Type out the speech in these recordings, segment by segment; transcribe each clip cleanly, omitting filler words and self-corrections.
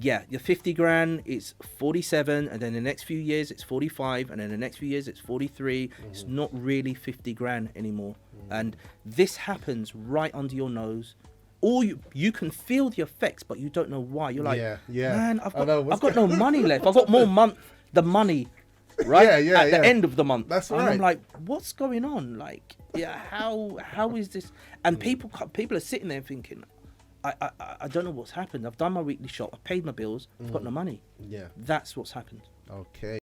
Yeah, your 50 grand, it's 47, and then the next few years it's 45, and then the next few years it's 43. It's not really 50 grand anymore. And this happens right under your nose. Or you can feel the effects, but you don't know why. You're like, man, I've got no money left. I've got more the money, right? At the end of the month. That's right. And I'm like, what's going on? Like, how is this? And people are sitting there thinking, I don't know what's happened. I've done my weekly shop. I've paid my bills. I've got no money. Yeah. That's what's happened. Okay.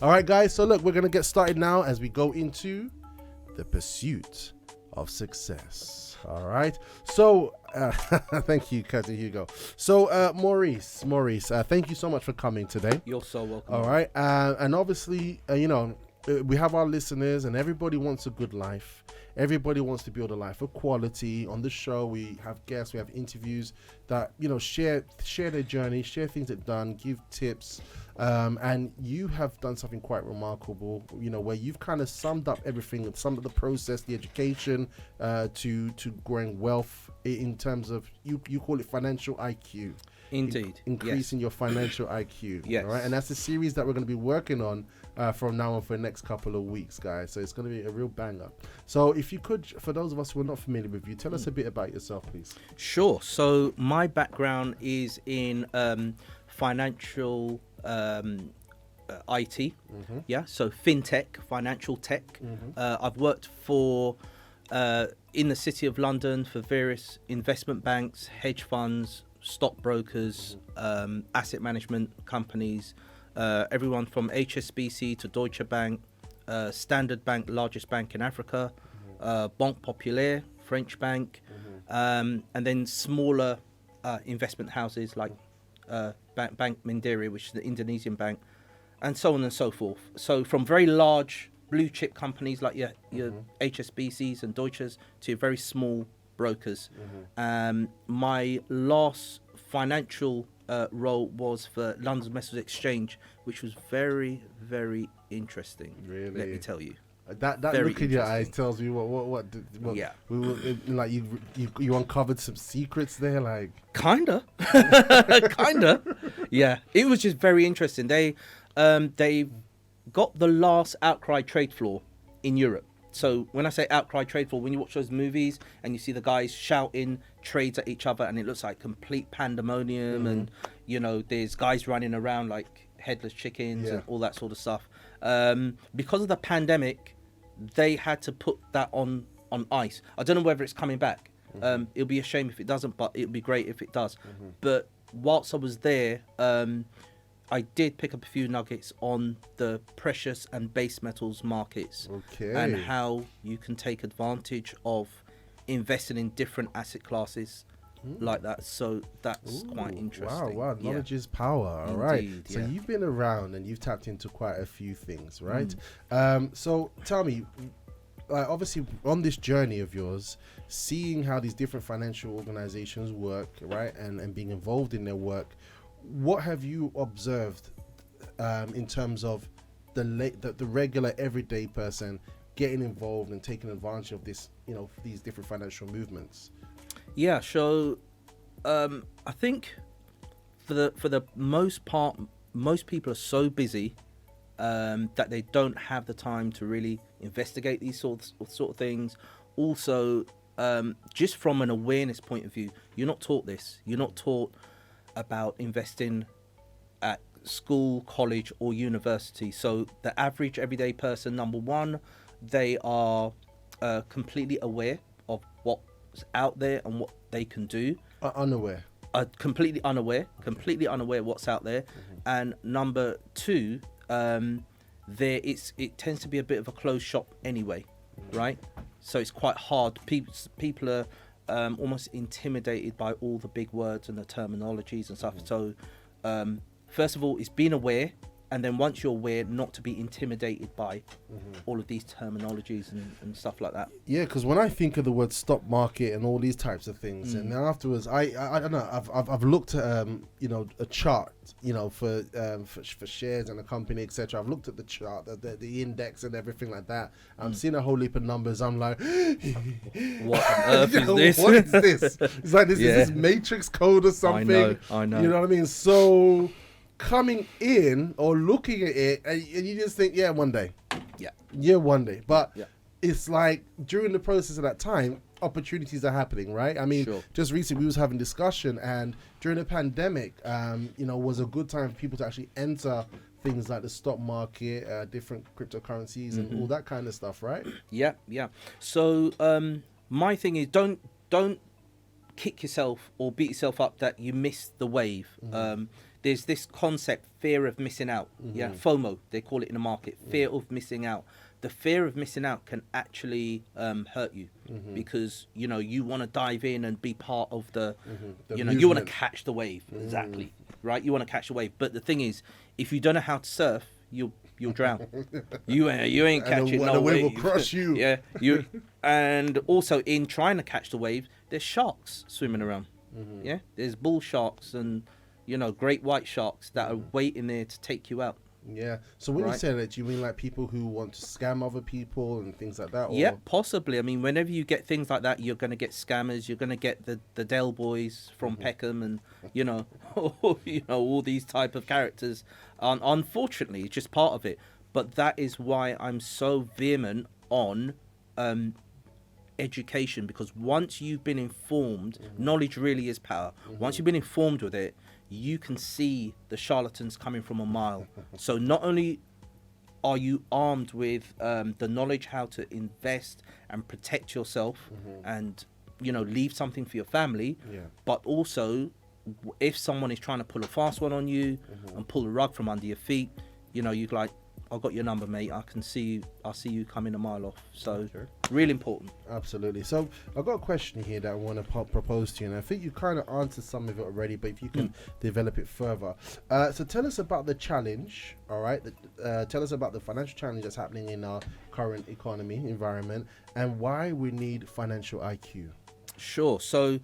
All right, guys. So look, we're going to get started now as we go into the pursuit of success. All right. So thank you, Cousin Hugo. So Maurice, thank you so much for coming today. You're so welcome. All right. And obviously, we have our listeners and everybody wants a good life. Everybody wants to build a life of quality. On the show, we have guests, we have interviews that, share their journey, share things they've done, give tips. And you have done something quite remarkable, where you've kind of summed up everything, some of the process, the education, to growing wealth in terms of, you call it financial IQ. Indeed. Increasing your financial IQ. Yes. All right. And that's a series that we're going to be working on from now on for the next couple of weeks, guys. So it's going to be a real banger. So if you could, for those of us who are not familiar with you, tell us a bit about yourself, please. Sure. So my background is in financial IT. Yeah. So fintech, financial tech. I've worked for in the City of London for various investment banks, hedge funds, stockbrokers, asset management companies, everyone from HSBC to Deutsche Bank, Standard Bank, largest bank in Africa, Banque Populaire, French bank, and then smaller investment houses like Bank Mandiri, which is the Indonesian bank, and so on and so forth. So from very large blue chip companies like your HSBCs and Deutsches to very small brokers. My last financial role was for London Metals Exchange, which was very, very interesting. Really, let me tell you. That look in your eyes tells me what yeah. Like you uncovered some secrets there, like kinda. Yeah, it was just very interesting. They got the last outcry trade floor in Europe. So when I say outcry trade floor, when you watch those movies and you see the guys shouting trades at each other and it looks like complete pandemonium, and there's guys running around like headless chickens and all that sort of stuff. Because of the pandemic, they had to put that on ice. I don't know whether it's coming back. It'll be a shame if it doesn't, but it'll be great if it does. But whilst I was there, I did pick up a few nuggets on the precious and base metals markets, and how you can take advantage of investing in different asset classes like that. So that's quite interesting. Wow, knowledge is power. All right. So you've been around and you've tapped into quite a few things, right? So tell me, obviously on this journey of yours, seeing how these different financial organizations work, right, and being involved in their work, what have you observed in terms of the regular everyday person getting involved and taking advantage of this, these different financial movements? Yeah, so I think for the most part, most people are so busy that they don't have the time to really investigate these sorts of things. Also, just from an awareness point of view, you're not taught this. You're not taught about investing at school, college, or university. So the average everyday person, number one, they are completely aware of what's out there and what they can do. Unaware. Completely unaware what's out there. And number two, it tends to be a bit of a closed shop anyway, right? So it's quite hard. People are almost intimidated by all the big words and the terminologies and stuff. So first of all, it's being aware, and then once you're aware, not to be intimidated by all of these terminologies and stuff like that. Yeah, because when I think of the word stock market and all these types of things, and then afterwards, I don't know, I've looked at a chart, for shares and a company, etc. I've looked at the chart, the index and everything like that. I'm seeing a whole heap of numbers. I'm like, what on earth is this? What is this? It's like this is this matrix code or something. I know. You know what I mean? So coming in or looking at it, and you just think, one day. One day. But it's like during the process of that time, opportunities are happening, right? I mean, just recently we was having discussion, and during the pandemic, was a good time for people to actually enter things like the stock market, different cryptocurrencies and all that kind of stuff, right? Yeah. So my thing is, don't kick yourself or beat yourself up that you missed the wave. There's this concept, fear of missing out. FOMO, they call it in the market, fear of missing out. The fear of missing out can actually hurt you because, you want to dive in and be part of the you want to catch the wave. Exactly. Right? You want to catch the wave. But the thing is, if you don't know how to surf, you'll drown. You ain't catching no wave. The wave will crush you. And also in trying to catch the wave, there's sharks swimming around. There's bull sharks and great white sharks that are waiting there to take you out. Yeah. So when you say that, do you mean like people who want to scam other people and things like that? Or? Yeah, possibly. I mean, whenever you get things like that, you're going to get scammers. You're going to get the Dell boys from Peckham, and all these type of characters. Unfortunately, it's just part of it. But that is why I'm so vehement on education, because once you've been informed, knowledge really is power. Once you've been informed with it, you can see the charlatans coming from a mile. So not only are you armed with the knowledge how to invest and protect yourself and leave something for your family, but also if someone is trying to pull a fast one on you and pull the rug from under your feet, you're like, I've got your number, mate. I'll see you coming a mile off. So really important. Absolutely. So I've got a question here that I want to propose to you, and I think you kind of answered some of it already, but if you can develop it further. So tell us about the challenge, all right? Tell us about the financial challenge that's happening in our current economy environment, and why we need financial IQ. Sure. So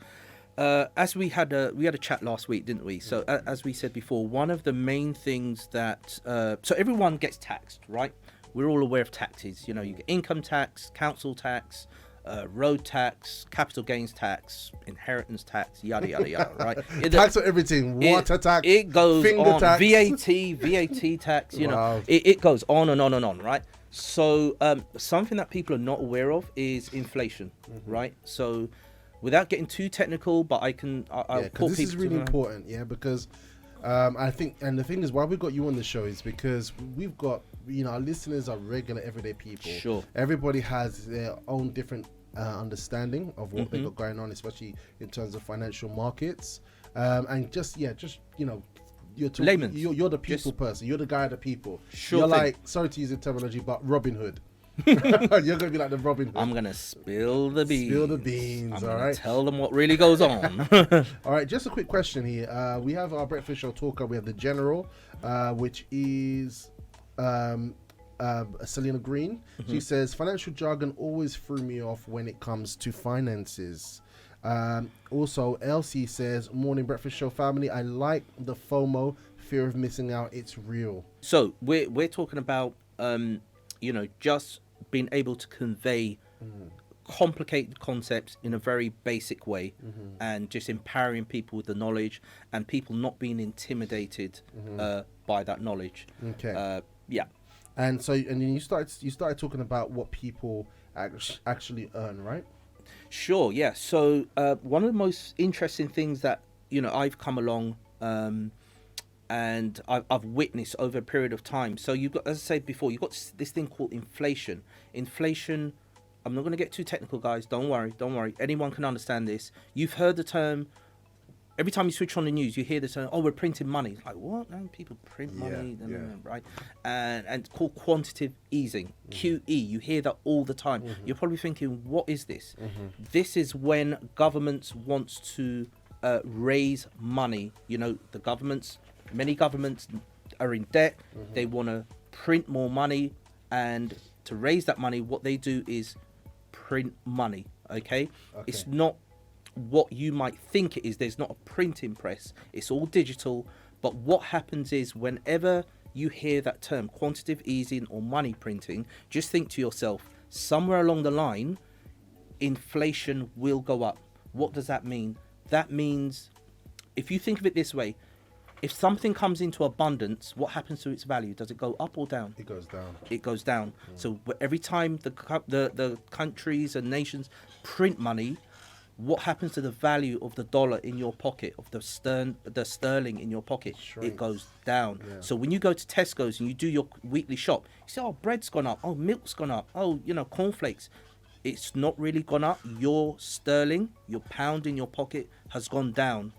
as we had a chat last week, didn't we? So as we said before, one of the main things that so everyone gets taxed, right? We're all aware of taxes. You get income tax, council tax, road tax, capital gains tax, inheritance tax, yada yada yada, right? Tax on everything, water tax, it goes on, tax. VAT tax. Wow. It goes on and on and on, right? So something that people are not aware of is inflation, right? So without getting too technical, but I'll put people. This is really important, because I think, and the thing is, why we got you on the show is because we've got, our listeners are regular, everyday people. Sure. Everybody has their own different understanding of what they got going on, especially in terms of financial markets, and just you're talking, you're the people person. You're the guy of the people. Sure. You're like, sorry to use the terminology, but Robin Hood. You're gonna be like the Robin Hood. I'm gonna spill the beans. I'm all right. Gonna tell them what really goes on. All right, just a quick question here. We have our breakfast show talker. We have the General, which is Selena Green. She says financial jargon always threw me off when it comes to finances. Also, Elsie says, morning breakfast show family. I like the FOMO, fear of missing out. It's real. So we're talking about just being able to convey complicated concepts in a very basic way, and just empowering people with the knowledge, and people not being intimidated by that knowledge. Okay. And so, and then you started talking about what people actually earn, right? Sure. Yeah. So one of the most interesting things that I've come along and I've witnessed over a period of time. So you've got, as I said before, you've got this thing called inflation. Inflation, I'm not going to get too technical, guys. Don't worry. Anyone can understand this. You've heard the term every time you switch on the news, you hear this, oh, we're printing money. It's like, what? No, people print money, right? And called quantitative easing, QE. You hear that all the time. You're probably thinking, what is this? This is when governments wants to raise money. You know, many governments are in debt. They want to print more money, and to raise that money, what they do is print money. Okay? It's not what you might think it is. There's not a printing press. It's all digital. But what happens is, whenever you hear that term, quantitative easing or money printing, just think to yourself, somewhere along the line, inflation will go up. What does that mean? That means, if you think of it this way, if something comes into abundance, what happens to its value? Does it go up or down? It goes down. It goes down. So every time the countries and nations print money, what happens to the value of the dollar in your pocket, of the sterling in your pocket? It goes down. So when you go to Tesco's and you do your weekly shop, you say, oh, bread's gone up, oh, milk's gone up, oh, cornflakes. It's not really gone up. Your sterling, your pound in your pocket has gone down.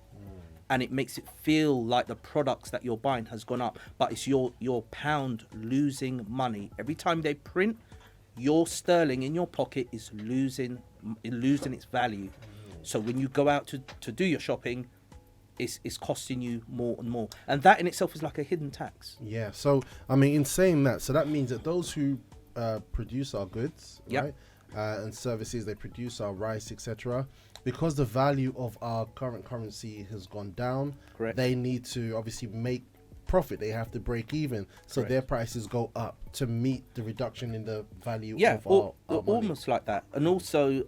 And it makes it feel like the products that you're buying has gone up, but it's your pound losing money. Every time they print, your sterling in your pocket is losing its value. So when you go out to do your shopping, it's costing you more and more. And that in itself is like a hidden tax. Yeah. So, I mean, in saying that, so that means that those who produce our goods, right, and services, they produce our rice, etc., because the value of our current currency has gone down, they need to obviously make profit. They have to break even, so their prices go up to meet the reduction in the value of our money. Almost like that. And also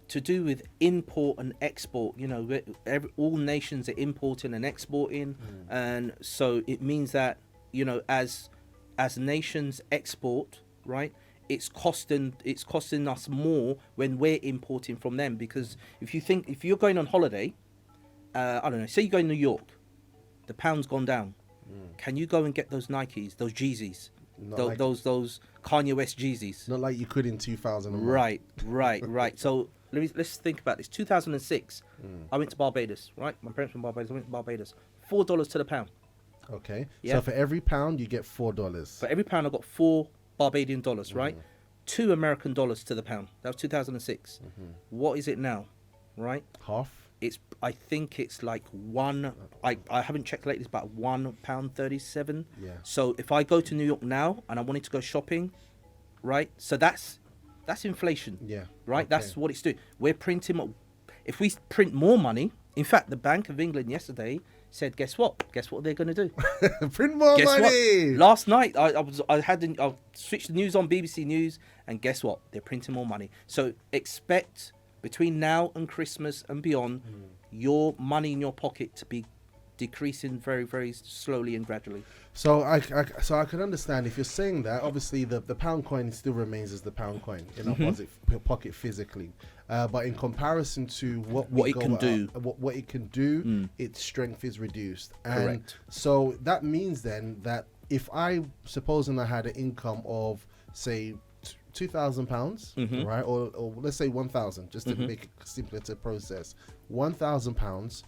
to do with import and export, all nations are importing and exporting, and so it means that as nations export, right, it's costing us more when we're importing from them. Because if you're going on holiday, I don't know, say you go to New York, the pound's gone down. Can you go and get those Nikes, those Yeezys, those Kanye West Yeezys? Not like you could in 2001. Right. So let's think about this. 2006, I went to Barbados, right? My parents were from Barbados. I went to Barbados. $4 to the pound. Okay. Yeah. So for every pound, you get $4. For every pound, I got 4 Barbadian dollars, right? 2 American dollars to the pound. That was 2006. What is it now, right? Half. I think it's like one. I haven't checked lately. It's about £1.37. Yeah. So if I go to New York now and I wanted to go shopping, right? So that's inflation. Yeah. Right. Okay. That's what it's doing. We're printing. If we print more money, in fact, the Bank of England yesterday said, guess what they're going to do? Print more money. What? Last night I switched the news on BBC News, and guess what? They're printing more money. So expect between now and Christmas and beyond, your money in your pocket to be decreasing very, very slowly and gradually. So I can understand if you're saying that. Obviously, the pound coin still remains as the pound coin in our pocket physically, but in comparison to what it can do, its strength is reduced. And correct. So that means then that if I had an income of say £2,000, right, or let's say 1,000, just to make it simpler to process, £1,000.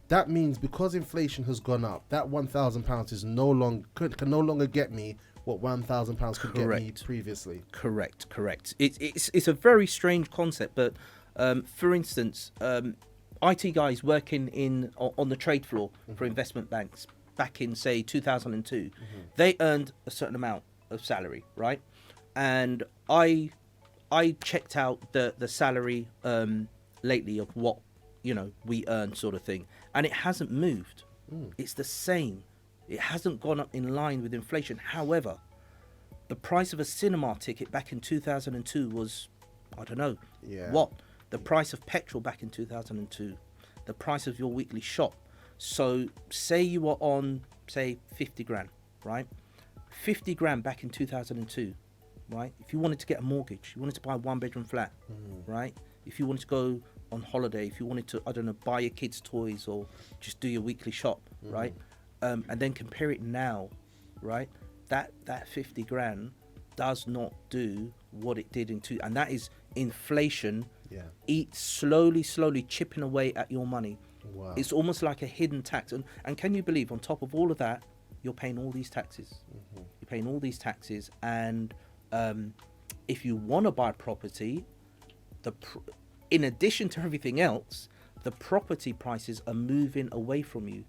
That means because inflation has gone up, that £1,000 is can no longer get me what £1,000 could get me previously. Correct. It's a very strange concept, but for instance, IT guys working on the trade floor for investment banks back in say 2002, they earned a certain amount of salary, right? And I checked out the salary lately of what we earn, sort of thing, and it hasn't moved. It's the same. It hasn't gone up in line with inflation. However, the price of a cinema ticket back in 2002 was, I don't know, what? The price of petrol back in 2002, the price of your weekly shop. So say you were on, say, 50 grand, right? 50 grand back in 2002, right? If you wanted to get a mortgage, you wanted to buy a 1-bedroom flat, right? If you wanted to go on holiday, if you wanted to, I don't know, buy your kids toys or just do your weekly shop, right? And then compare it now, right? That 50 grand does not do what it did and that is inflation. Eat slowly chipping away at your money. Wow. It's almost like a hidden tax. And can you believe, on top of all of that, you're paying all these taxes. You're paying all these taxes, and if you want to buy property, in addition to everything else, the property prices are moving away from you,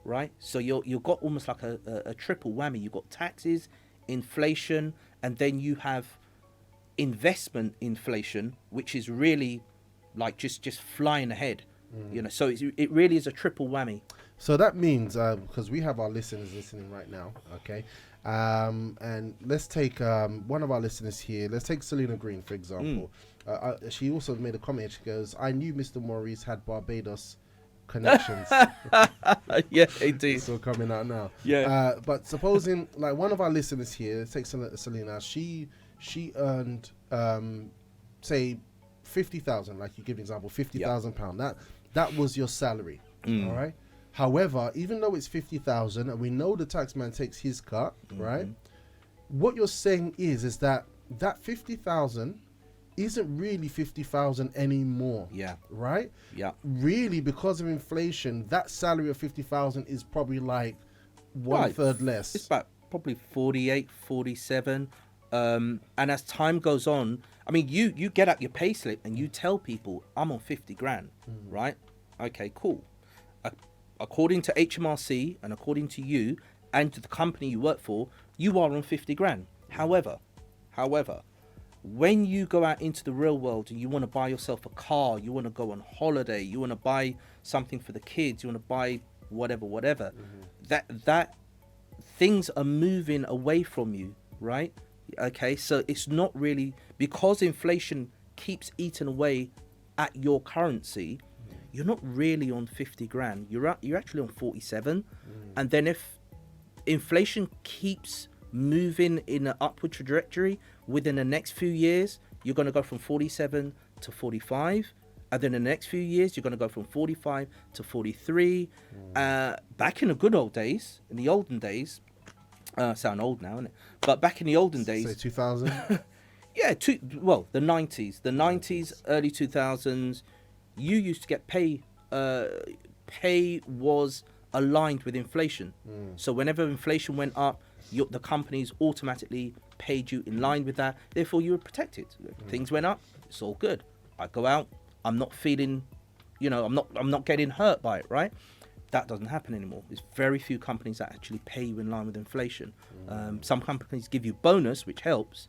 right? So you've got almost like a triple whammy. You've got taxes, inflation, and then you have investment inflation, which is really like just flying ahead. You know, so it really is a triple whammy. So that means, because we have our listeners listening right now, okay? And let's take one of our listeners here. Let's take Selena Green, for example. She also made a comment. She goes, I knew Mr. Maurice had Barbados connections. Yeah, indeed. It's all coming out now. Yeah. But supposing, like, one of our listeners here, let's take Selena, she earned, say, 50,000, like you give an example, £50,000. That was your salary, all right? However, even though it's 50,000 and we know the tax man takes his cut, right? What you're saying is that 50,000 isn't really 50,000 anymore. Yeah. Right? Yeah. Really, because of inflation, that salary of 50,000 is probably like one third less. It's about probably 48, 47. And as time goes on, I mean, you get out your pay slip and you tell people, I'm on 50 grand, right? Okay, cool. According to HMRC and according to you and to the company you work for, you are on 50 grand. However, when you go out into the real world and you want to buy yourself a car, you want to go on holiday, you want to buy something for the kids, you want to buy whatever, that things are moving away from you, right? Okay, so it's not really, because inflation keeps eating away at your currency, you're not really on 50 grand. You're actually on 47. And then if inflation keeps moving in an upward trajectory within the next few years, you're going to go from 47 to 45. And then in the next few years, you're going to go from 45 to 43. Back in the good old days, in the olden days, sound old now, isn't it? But back in the olden days, Say 2000. yeah, the 90s, early 2000s, you used to get pay. Pay was aligned with inflation. So whenever inflation went up, the companies automatically paid you in line with that. Therefore, you were protected. Things went up, it's all good. I go out, I'm not feeling, I'm not getting hurt by it, right? That doesn't happen anymore. There's very few companies that actually pay you in line with inflation. Some companies give you bonus, which helps,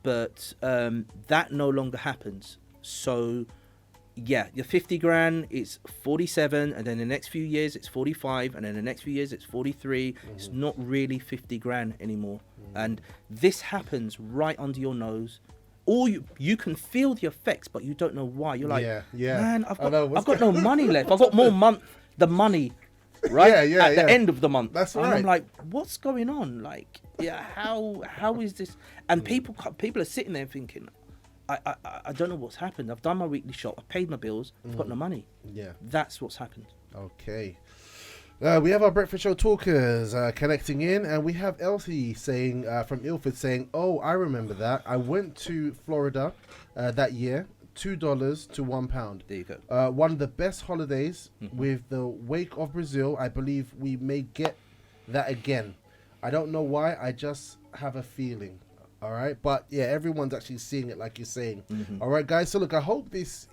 but that no longer happens. So yeah, your 50 grand, it's 47, and then the next few years it's 45, and then the next few years it's 43. It's not really 50 grand anymore. And this happens right under your nose. Or you can feel the effects, but you don't know why. You're like, man, I've got no money left. I've got more money, right? At the end of the month. That's right. And I'm like, what's going on? Like, how is this? And people are sitting there thinking, I don't know what's happened. I've done my weekly shop. I've paid my bills. I've got no money. Yeah. That's what's happened. Okay. We have our breakfast show talkers connecting in, and we have Elsie saying from Ilford saying, "Oh, I remember that. I went to Florida that year. $2 to £1. There you go. One of the best holidays. With the wake of Brazil, I believe we may get that again. I don't know why. I just have a feeling." All right, but yeah, everyone's actually seeing it like you're saying. All right, guys. So look, I hope this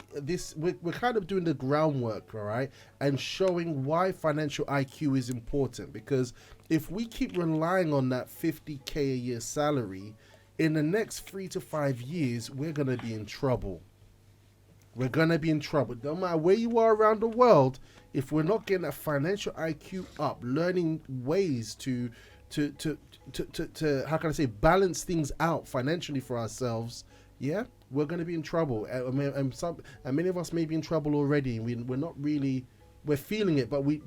we're kind of doing the groundwork, all right, and showing why financial IQ is important. Because if we keep relying on that 50K a year salary, in the next 3 to 5 years, we're gonna be in trouble. We're gonna be in trouble. No matter where you are around the world, if we're not getting that financial IQ up, learning ways to how can I say, balance things out financially for ourselves, we're going to be in trouble. And many of us may be in trouble already. We're not really, we're feeling it, but we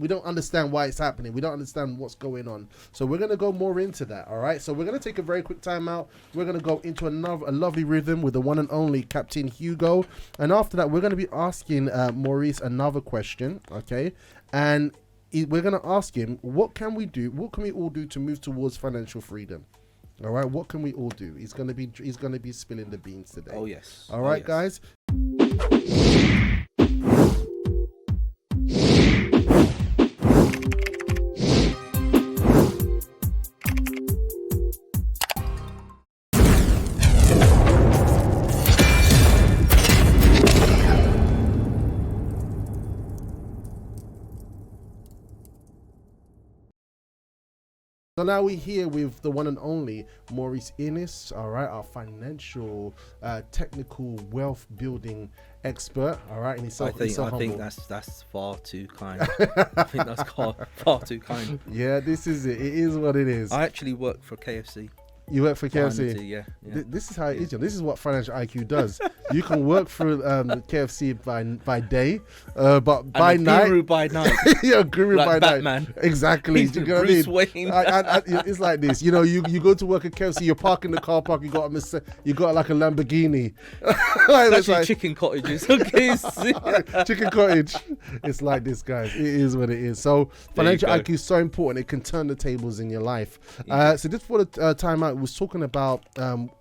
don't understand why it's happening. We don't understand what's going on. So we're going to go more into that. All right. So we're going to take a very quick time out. We're going to go into a lovely rhythm with the one and only Captain Hugo. And after that, we're going to be asking Maurice another question. Okay. And we're going to ask him, what can we do? What can we all do to move towards financial freedom? All right. What can we all do? He's going to be spilling the beans today. Oh, yes. All right, guys. So now we're here with the one and only Maurice Innis, all right, our financial, technical wealth building expert, all right, and he's so I think humble. that's far too kind. I think that's far too kind. Yeah, this is it. It is what it is. I actually work for KFC. You work for KFC? Yeah. This is how it is. This is what financial IQ does. You can work for KFC by day, but by night. Guru by night. Yeah, guru like by Batman. night. Exactly. He's Do you know Bruce what I mean? Wayne. It's like this. You know, you go to work at KFC. You're parking the car park. You got like a Lamborghini. It's actually chicken cottages. Okay. Chicken cottage. It's like this, guys. It is what it is. So financial IQ is so important. It can turn the tables in your life. So just for the time out, was talking about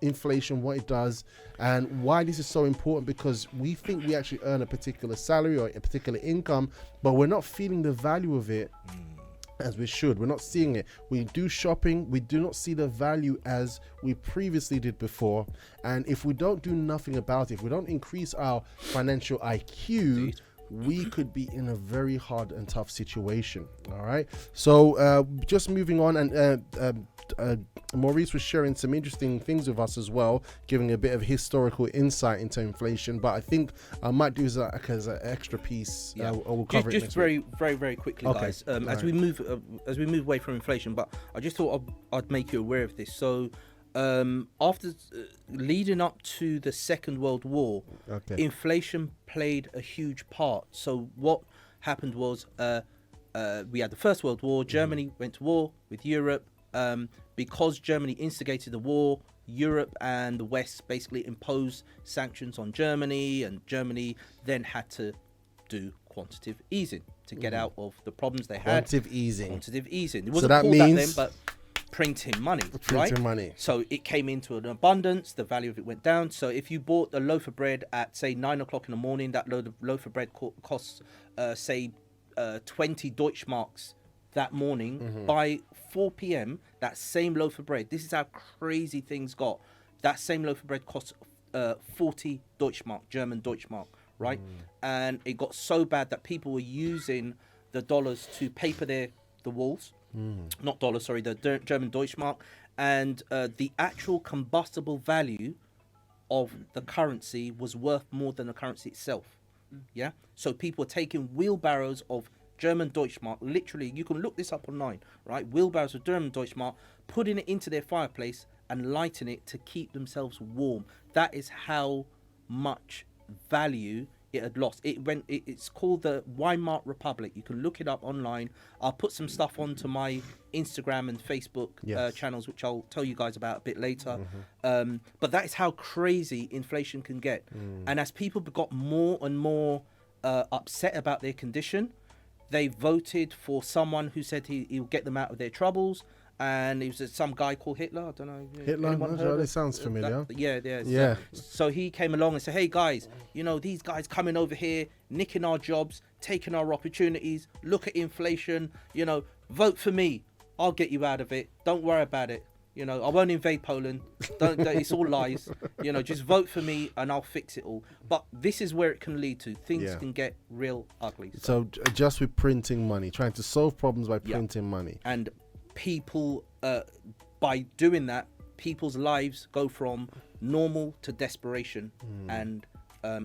inflation, what it does, and why this is so important, because we think we actually earn a particular salary or a particular income, but we're not feeling the value of it as we should. We're not seeing it. We do shopping, we do not see the value as we previously did before, and if we don't do nothing about it, if we don't increase our financial IQ, we could be in a very hard and tough situation. All right, so just moving on, and Maurice was sharing some interesting things with us as well, giving a bit of historical insight into inflation, but I think I might do as an extra piece. We'll cover it just very quickly, okay, guys, as we move away from inflation, but I just thought I'd make you aware of this. So after leading up to the Second World War, inflation played a huge part. So what happened was we had the First World War. Germany went to war with Europe. Because Germany instigated the war, Europe and the West basically imposed sanctions on Germany, and Germany then had to do quantitative easing to get out of the problems they had. Quantitative easing. It wasn't called that then, but printing money, printing money. So it came into an abundance, the value of it went down. So if you bought a loaf of bread at, say, 9 o'clock in the morning, that loaf of bread costs, say, 20 Deutschmarks that morning. By 4 p.m., that same loaf of bread, this is how crazy things got, that same loaf of bread costs 40 Deutschmark, German Deutschmark, right? And it got so bad that people were using the dollars to paper the walls. Not dollars, sorry, the German Deutschmark. And the actual combustible value of the currency was worth more than the currency itself. Yeah? So people were taking wheelbarrows of German Deutschmark, literally, you can look this up online, right? Wheelbarrows of German Deutschmark, putting it into their fireplace and lighting it to keep themselves warm. That is how much value it had lost. It's called the Weimar Republic. You can look it up online. I'll put some stuff onto my Instagram and Facebook channels, which I'll tell you guys about a bit later. But that is how crazy inflation can get. And as people got more and more upset about their condition, they voted for someone who said he'll get them out of their troubles, and it was some guy called Hitler. I don't know. Hitler? That sounds familiar. Yeah. So he came along and said, "Hey guys, these guys coming over here, nicking our jobs, taking our opportunities. Look at inflation. Vote for me. I'll get you out of it. Don't worry about it. I won't invade Poland. Don't it's all lies. Just vote for me and I'll fix it all." But this is where it can lead to. Things can get real ugly. So just with printing money, trying to solve problems by printing money. And people, by doing that, people's lives go from normal to desperation. And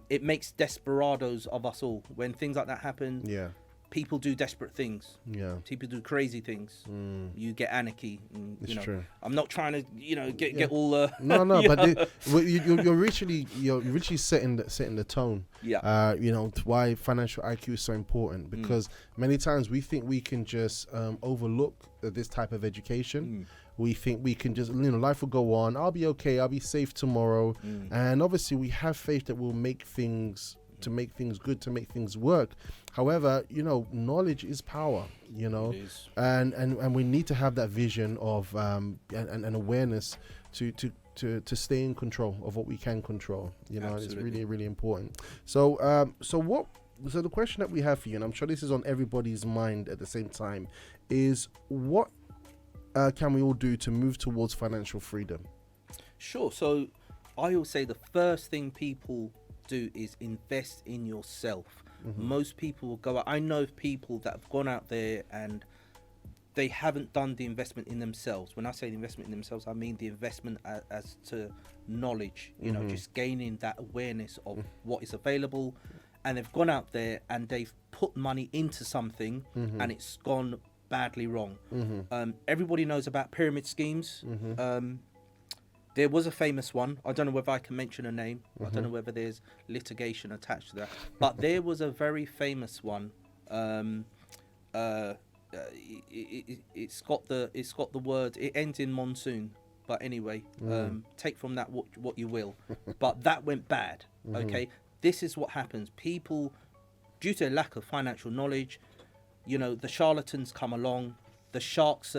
it makes desperados of us all. When things like that happen, people do desperate things. People do crazy things. You get anarchy. It's true. I'm not trying to, get all. No, but you're literally setting the tone. Why financial IQ is so important, because many times we think we can just overlook this type of education. We think we can just, life will go on. I'll be okay. I'll be safe tomorrow. And obviously, we have faith that we'll make things. To make things good, to make things work. However, knowledge is power, and we need to have that vision of and awareness to stay in control of what we can control. It's really, really important. So the question that we have for you, and I'm sure this is on everybody's mind at the same time, is what can we all do to move towards financial freedom? Sure. So I will say the first thing people do is invest in yourself. Most people will go out. I know of people that have gone out there and they haven't done the investment in themselves. When I say the investment in themselves, I mean the investment as to knowledge, you know, just gaining that awareness of what is available. And they've gone out there and they've put money into something and it's gone badly wrong. Everybody knows about pyramid schemes. There was a famous one. I don't know whether I can mention a name. I don't know whether there's litigation attached to that. But there was a very famous one. It's got the word. It ends in monsoon. But anyway, take from that what you will. But that went bad. Okay, this is what happens. People, due to a lack of financial knowledge, you know, the charlatans come along. The sharks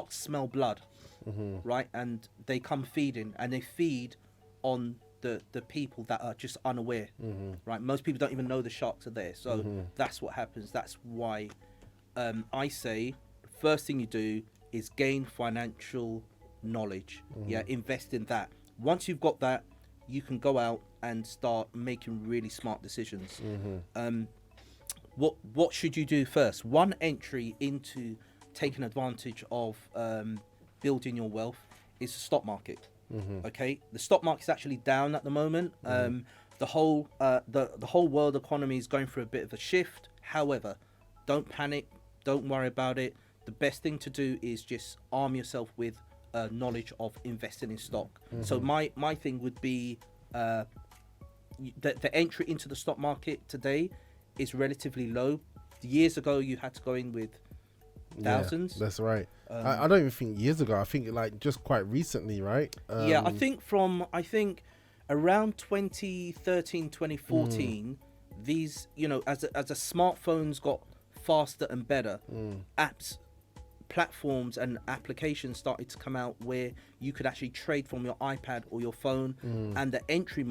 smell blood, right? And they come feeding, and they feed on the people that are just unaware, right? Most people don't even know the sharks are there. So that's what happens. That's why I say the first thing you do is gain financial knowledge. Yeah, invest in that. Once you've got that, you can go out and start making really smart decisions. What should you do first? One entry into taking advantage of building your wealth is the stock market. Okay, the stock market is actually down at the moment. The whole world economy is going through a bit of a shift. However, don't panic. Don't worry about it. The best thing to do is just arm yourself with knowledge of investing in stock. So my thing would be the entry into the stock market today is relatively low. Years ago, you had to go in with thousands. Yeah, that's right. I don't even think years ago. I think like just quite recently, right? Yeah, I think around 2013, 2014, these, you know, as the smartphones got faster and better, platforms and applications started to come out where you could actually trade from your iPad or your phone, and the entry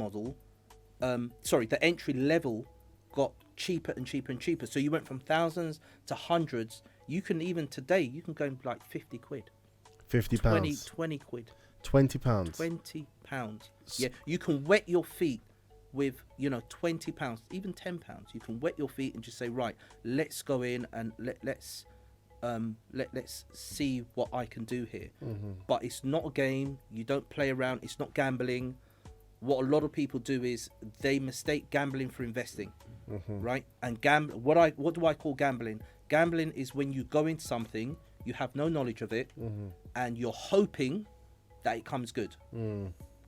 level got cheaper and cheaper and cheaper. So you went from thousands to hundreds. You can even today, you can go in like 50 quid. 50 pounds. 20 quid. 20 pounds. 20 pounds. Yeah, you can wet your feet with, you know, 20 pounds, even 10 pounds. You can wet your feet and just say, right, let's go in and let's see what I can do here. But it's not a game. You don't play around. It's not gambling. What a lot of people do is they mistake gambling for investing, right? And what do I call gambling? Gambling is when you go into something, you have no knowledge of it, and you're hoping that it comes good.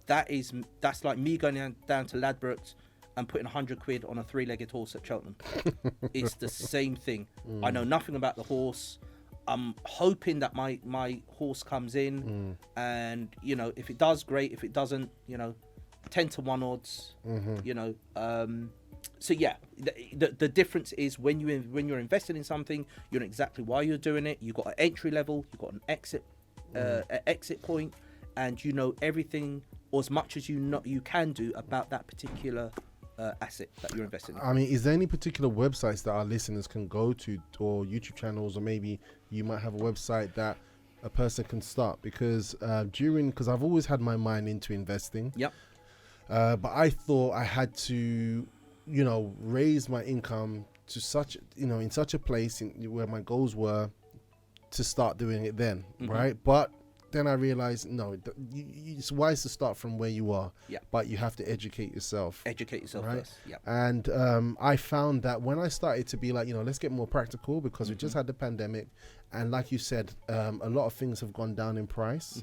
That's like me going down to Ladbrokes and putting 100 quid on a 3-legged horse at Cheltenham. It's the same thing. I know nothing about the horse. I'm hoping that my horse comes in, and, you know, if it does, great. If it doesn't, you know, 10-1 odds. You know, so yeah, the difference is when you're investing in something, you know exactly why you're doing it. You've got an entry level, you've got an exit point, and you know everything, or as much as you can do about that particular asset that you're investing in. I mean, is there any particular websites that our listeners can go to, or YouTube channels, or maybe you might have a website that a person can start? Because because I've always had my mind into investing. Yep. But I thought I had to, you know, raise my income to such, you know, in such a place where my goals were to start doing it then, right? But then I realized, no, it's wise to start from where you are, but you have to educate yourself. Educate yourself right? first. Yeah. And I found that when I started to be like, you know, let's get more practical, because we just had the pandemic, and like you said, a lot of things have gone down in price,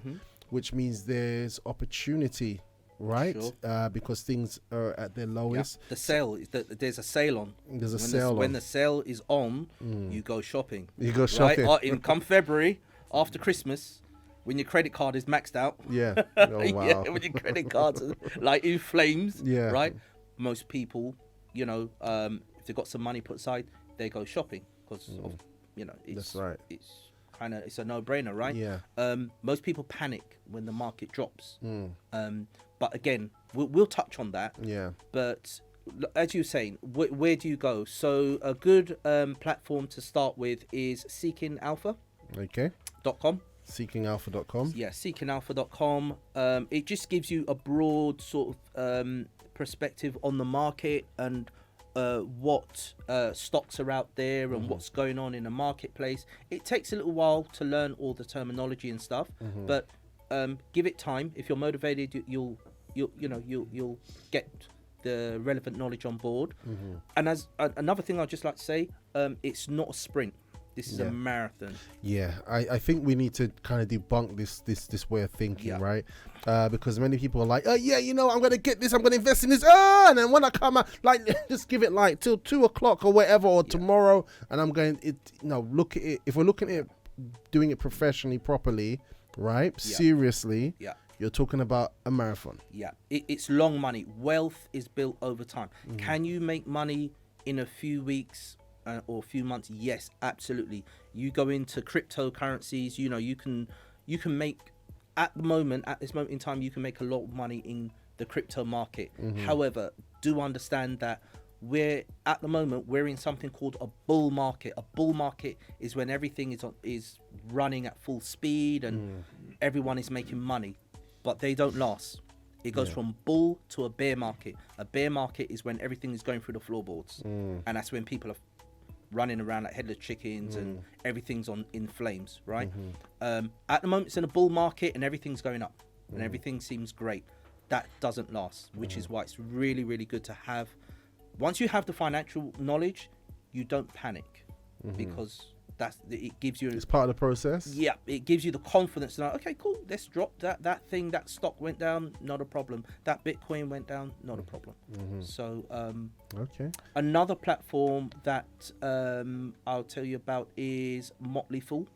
which means there's opportunity. Right, sure. Because things are at their lowest. The sale, there's a sale on. There's a sale on. When the sale is on, you go shopping. You go shopping. Right? Come February, after Christmas, when your credit card is maxed out. Yeah. Oh, wow. Yeah, when your credit card's like in flames. Yeah. Right. Most people, you know, if they've got some money put aside, they go shopping because of, you know, that's right. It's a no-brainer, right? Yeah. Most people panic when the market drops. But again, we'll touch on that. Yeah. But as you were saying, where do you go? So a good platform to start with is seekingalpha.com. Okay. Seekingalpha.com. Yeah, seekingalpha.com. It just gives you a broad sort of perspective on the market and what stocks are out there and what's going on in the marketplace. It takes a little while to learn all the terminology and stuff, but give it time. If you're motivated, you'll get the relevant knowledge on board. And as another thing I'd just like to say, it's not a sprint. This is a marathon. Yeah, I think we need to kind of debunk this way of thinking, right? Because many people are like, oh yeah, I'm going to get this, I'm going to invest in this, and then when I come out, like, just give it like till 2 o'clock or whatever, or tomorrow, and I'm going, look at it, if we're looking at it, doing it professionally, properly, right? Seriously, you're talking about a marathon. Yeah, it's long money. Wealth is built over time. Can you make money in a few weeks or a few months? Yes, absolutely. You go into cryptocurrencies, you can make, at this moment in time, you can make a lot of money in the crypto market. However, do understand that we're in something called a bull market. A bull market is when everything is running at full speed and everyone is making money, but they don't last. It goes from bull to a bear market. A bear market is when everything is going through the floorboards, and that's when people are running around like headless chickens and everything's in flames, right? At the moment, it's in a bull market and everything's going up and everything seems great. That doesn't last, which is why it's really, really good to have. Once you have the financial knowledge, you don't panic because it gives you. It's part of the process. Yeah, it gives you the confidence to know, okay, cool, let's drop that thing, that stock went down, not a problem. That Bitcoin went down, not a problem. So, okay. Another platform that I'll tell you about is Motley Fool.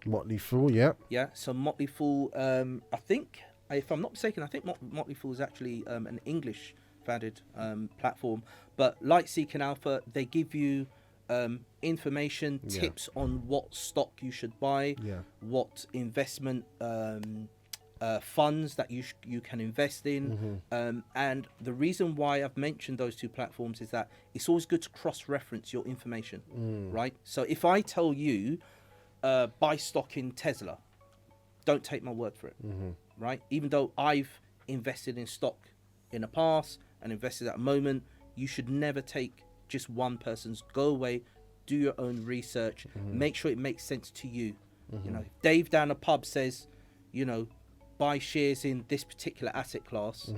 Motley Fool, yeah. Yeah, so Motley Fool, I think, if I'm not mistaken, I think Motley Fool is actually an English founded platform, but like Seeking Alpha, they give you information, tips on what stock you should buy, what investment funds that you can invest in, and the reason why I've mentioned those two platforms is that it's always good to cross-reference your information, right? So if I tell you buy stock in Tesla, don't take my word for it, right? Even though I've invested in stock in the past and invested at the moment, you should never take just one person's. Go away, do your own research, make sure it makes sense to you. If Dave down a pub says, buy shares in this particular asset class,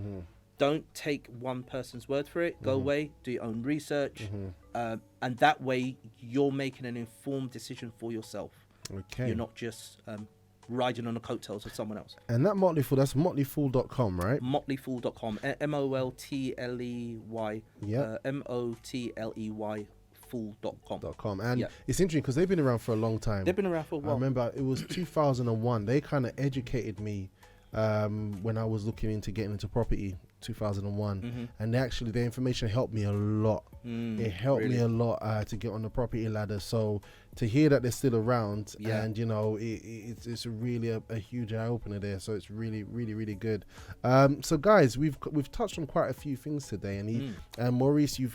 don't take one person's word for it. Go away, do your own research, and that way you're making an informed decision for yourself. Okay, you're not just riding on the coattails of someone else. And that Motley Fool, that's motleyfool.com, right? Motleyfool.com, MOLTLEY, MOTLEY fool.com. And it's interesting because they've been around for a long time. They've been around for a while. I remember it was 2001. They kind of educated me when I was looking into getting into property, 2001, and their information helped me a lot. It helped me a lot to get on the property ladder. So to hear that they're still around, and it's really a huge eye opener there. So it's really, really, really good. So guys, we've touched on quite a few things today, and Maurice, you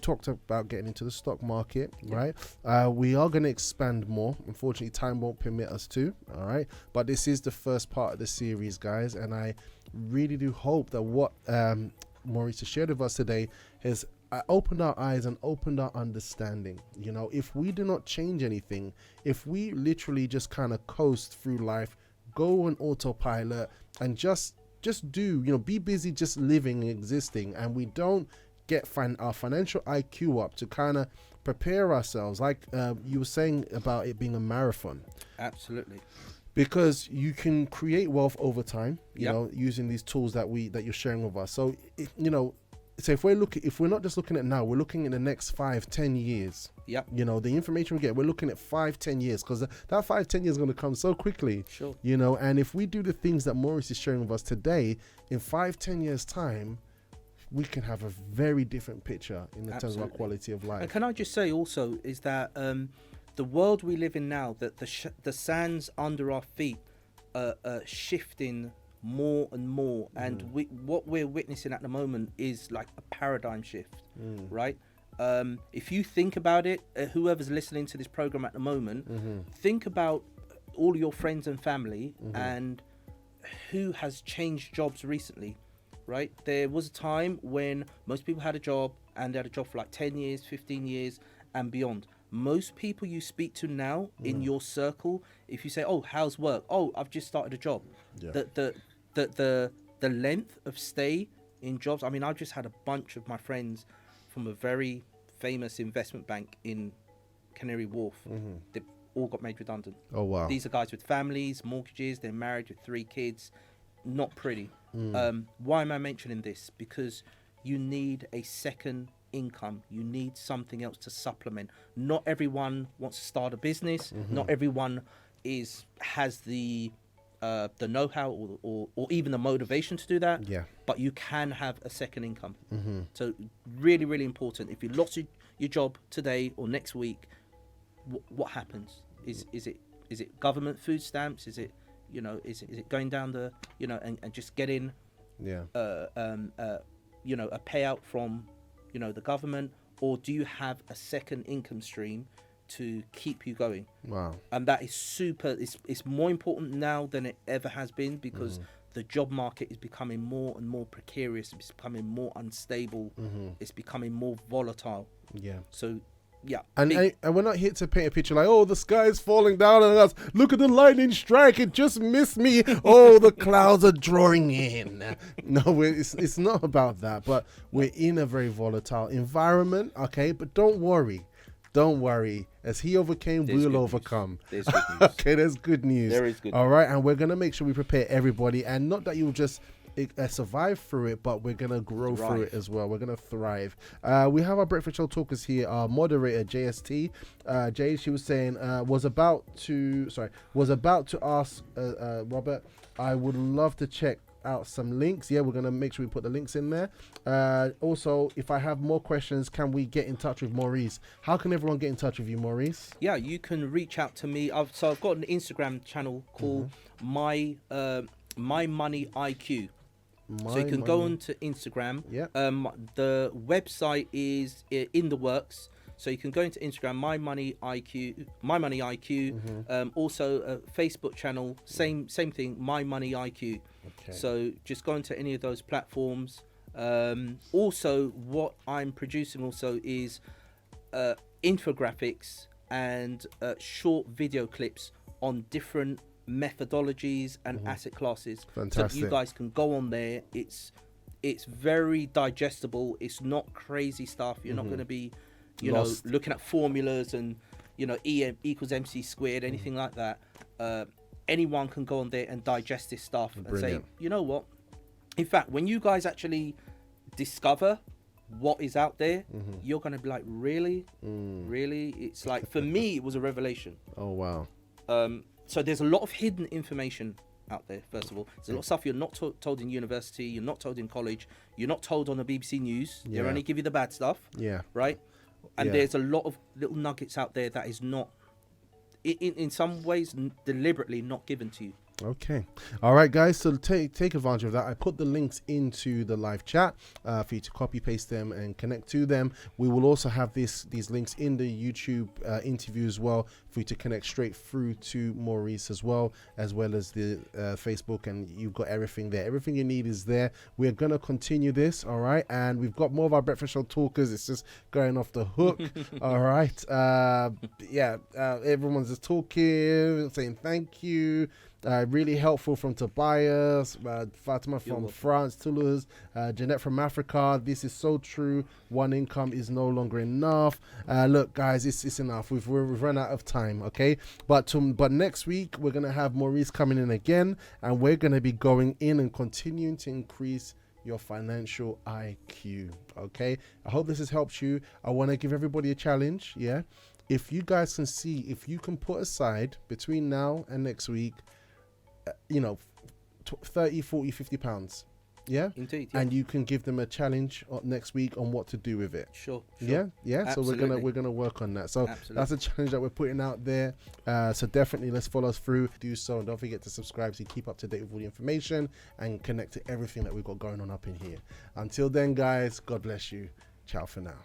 talked about getting into the stock market, right? We are going to expand more. Unfortunately, time won't permit us to. All right, but this is the first part of the series, guys, and I really do hope that what Maurice has shared with us today has opened our eyes and opened our understanding. If we do not change anything, if we literally just kind of coast through life, go on autopilot and just do, be busy just living and existing, and we don't get our financial IQ up to kind of prepare ourselves, like you were saying about it being a marathon. Absolutely. Because you can create wealth over time, using these tools that you're sharing with us. So, so if we're not just looking at now, we're looking at the next 5-10 years. The information we get, we're looking at 5-10 years, because that 5-10 years is going to come so quickly. Sure. And if we do the things that Maurice is sharing with us today, in 5-10 years time, we can have a very different picture in terms of our quality of life. And can I just say also is that the world we live in now, that the sands under our feet are shifting more and more, and what we're witnessing at the moment is like a paradigm shift, right? If you think about it, whoever's listening to this program at the moment, think about all your friends and family and who has changed jobs recently. right? There was a time when most people had a job, and they had a job for like 10 years, 15 years and beyond. Most people you speak to now in your circle, if you say, oh, how's work? Oh, I've just started a job. Yeah. The length of stay in jobs. I mean, I've just had a bunch of my friends from a very famous investment bank in Canary Wharf. They've all got made redundant. Oh, wow. These are guys with families, mortgages, they're married with 3 kids. Not pretty. Why am I mentioning this? Because you need a second income. You need something else to supplement. Not everyone wants to start a business. Not everyone has the know-how or even the motivation to do that. Yeah. But you can have a second income. So really, really important. If you lost your job today or next week, what happens? Is it government food stamps? Is it going down the and just getting a payout from the government, or do you have a second income stream to keep you going? Wow. And that is super. It's more important now than it ever has been, because the job market is becoming more and more precarious. It's becoming more unstable. It's becoming more volatile. Yeah. So yeah, and we're not here to paint a picture like, oh, the sky's falling down on us. Look at the lightning strike. It just missed me. Oh, the clouds are drawing in. No, it's not about that. But we're in a very volatile environment, okay? But don't worry. Don't worry. As he overcame, we'll overcome. There's good news. Okay, there's good news. There is good All right, and we're going to make sure we prepare everybody. And not that you'll just survive through it, but we're gonna grow through it as well. We're gonna thrive. We have our breakfast show talkers here. Our moderator JST, Jay, she was saying was about to ask Robert, I would love to check out some links. Yeah, we're gonna make sure we put the links in there. Also, if I have more questions, can we get in touch with Maurice? How can everyone get in touch with you, Maurice? Yeah, you can reach out to me. I've got an Instagram channel called My Money IQ. So you can go on to Instagram. Yeah. The website is in the works. So you can go into Instagram, My Money IQ. Also a Facebook channel, same thing, My Money IQ. Okay. So just go into any of those platforms. Also, what I'm producing also is infographics and short video clips on different methodologies and asset classes. Fantastic. So you guys can go on there. It's very digestible. It's not crazy stuff. You're not going to be looking at formulas and E equals MC squared, anything like that. Anyone can go on there and digest this stuff. Brilliant. And say, you know what, in fact, when you guys actually discover what is out there, you're going to be like, really? It's like, for me, it was a revelation. Oh, wow. So there's a lot of hidden information out there, first of all. There's a lot of stuff you're not told in university, you're not told in college, you're not told on the BBC News. They only give you the bad stuff. Yeah. Right? And there's a lot of little nuggets out there that is not, in some ways, deliberately not given to you. Okay. All right, guys. So take advantage of that. I put the links into the live chat for you to copy paste them and connect to them. We will also have these links in the YouTube interview as well for you to connect straight through to Maurice as well as the Facebook, and you've got everything there. Everything you need is there. We're gonna continue this, all right, and we've got more of our breakfast show talkers. It's just going off the hook. All right. Everyone's just talking, saying thank you. Really helpful from Tobias, Fatima from France, Toulouse, Jeanette from Africa. This is so true. One income is no longer enough. Look, guys, it's enough. We've run out of time, okay? But next week, we're going to have Maurice coming in again, and we're going to be going in and continuing to increase your financial IQ, okay? I hope this has helped you. I want to give everybody a challenge, yeah? If you guys can see, if you can put aside between now and next week, 30, 40, 50 pounds. Yeah? Indeed. Yeah. And you can give them a challenge next week on what to do with it. Sure. Yeah? Absolutely. So we're gonna work on that. So that's a challenge that we're putting out there. So definitely let's follow us through. Do so, and don't forget to subscribe so you keep up to date with all the information and connect to everything that we've got going on up in here. Until then, guys, God bless you. Ciao for now.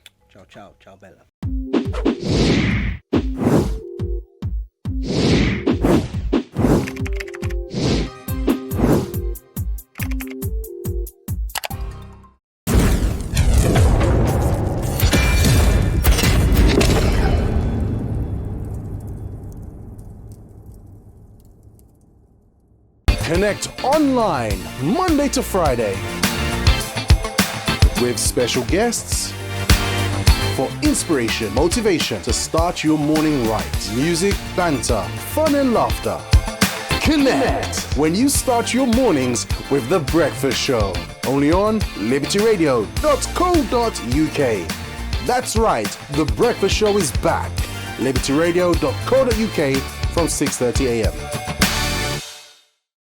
Ciao, Bella. Connect online Monday to Friday with special guests for inspiration, motivation to start your morning right. Music, banter, fun and laughter. Connect when you start your mornings with The Breakfast Show. Only on libertyradio.co.uk. That's right, The Breakfast Show is back. libertyradio.co.uk from 6:30 a.m.